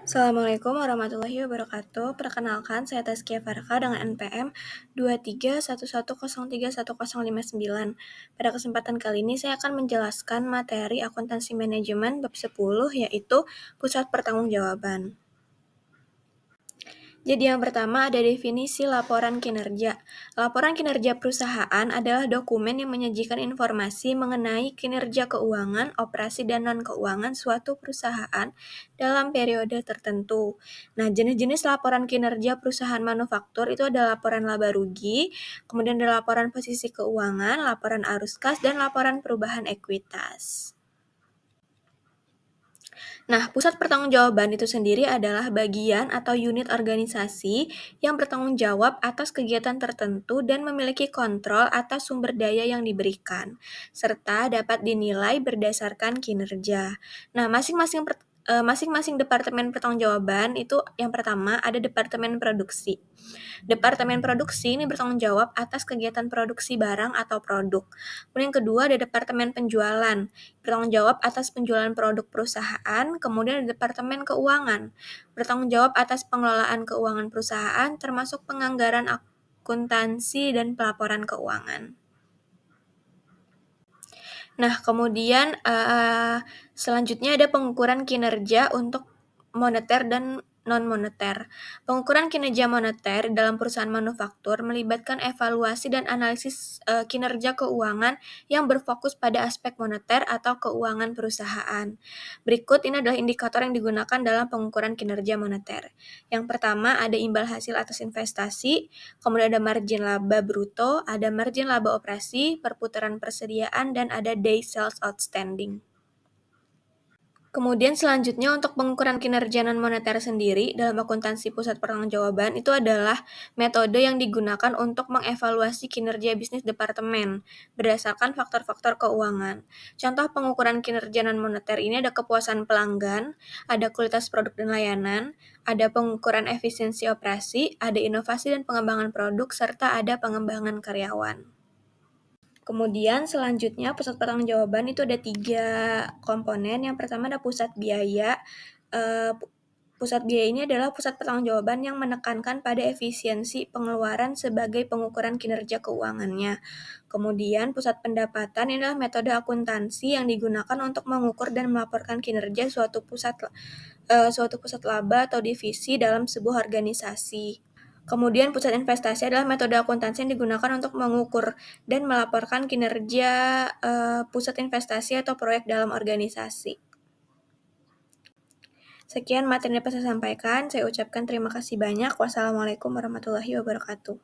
Assalamualaikum warahmatullahi wabarakatuh. Perkenalkan, saya Tazkia Farka dengan NPM 2311031059. Pada kesempatan kali ini saya akan menjelaskan materi akuntansi manajemen bab 10 yaitu pusat pertanggungjawaban. Jadi yang pertama ada definisi laporan kinerja. Laporan kinerja perusahaan adalah dokumen yang menyajikan informasi mengenai kinerja keuangan, operasi, dan non-keuangan suatu perusahaan dalam periode tertentu. Nah, jenis-jenis laporan kinerja perusahaan manufaktur itu ada laporan laba rugi, kemudian ada laporan posisi keuangan, laporan arus kas, dan laporan perubahan ekuitas. Nah, pusat pertanggungjawaban itu sendiri adalah bagian atau unit organisasi yang bertanggung jawab atas kegiatan tertentu dan memiliki kontrol atas sumber daya yang diberikan, serta dapat dinilai berdasarkan kinerja. Nah, masing-masing departemen pertanggungjawaban itu yang pertama ada departemen produksi. Departemen produksi ini bertanggung jawab atas kegiatan produksi barang atau produk. Kemudian yang kedua ada departemen penjualan, bertanggung jawab atas penjualan produk perusahaan. Kemudian ada departemen keuangan, bertanggung jawab atas pengelolaan keuangan perusahaan termasuk penganggaran akuntansi dan pelaporan keuangan. Nah, kemudian selanjutnya ada pengukuran kinerja untuk moneter dan non-moneter. Pengukuran kinerja moneter dalam perusahaan manufaktur melibatkan evaluasi dan analisis kinerja keuangan yang berfokus pada aspek moneter atau keuangan perusahaan. Berikut ini adalah indikator yang digunakan dalam pengukuran kinerja moneter. Yang pertama ada imbal hasil atas investasi, kemudian ada margin laba bruto, ada margin laba operasi, perputaran persediaan, dan ada day sales outstanding. Kemudian selanjutnya untuk pengukuran kinerja non-moneter sendiri dalam akuntansi pusat pertanggungjawaban itu adalah metode yang digunakan untuk mengevaluasi kinerja bisnis departemen berdasarkan faktor-faktor keuangan. Contoh pengukuran kinerja non-moneter ini ada kepuasan pelanggan, ada kualitas produk dan layanan, ada pengukuran efisiensi operasi, ada inovasi dan pengembangan produk, serta ada pengembangan karyawan. Kemudian selanjutnya pusat pertanggungjawaban itu ada 3 komponen. Yang pertama ada pusat biaya. Pusat biaya ini adalah pusat pertanggungjawaban yang menekankan pada efisiensi pengeluaran sebagai pengukuran kinerja keuangannya. Kemudian pusat pendapatan ini adalah metode akuntansi yang digunakan untuk mengukur dan melaporkan kinerja suatu pusat laba atau divisi dalam sebuah organisasi. Kemudian pusat investasi adalah metode akuntansi yang digunakan untuk mengukur dan melaporkan kinerja pusat investasi atau proyek dalam organisasi. Sekian materi yang dapat saya sampaikan. Saya ucapkan terima kasih banyak. Wassalamualaikum warahmatullahi wabarakatuh.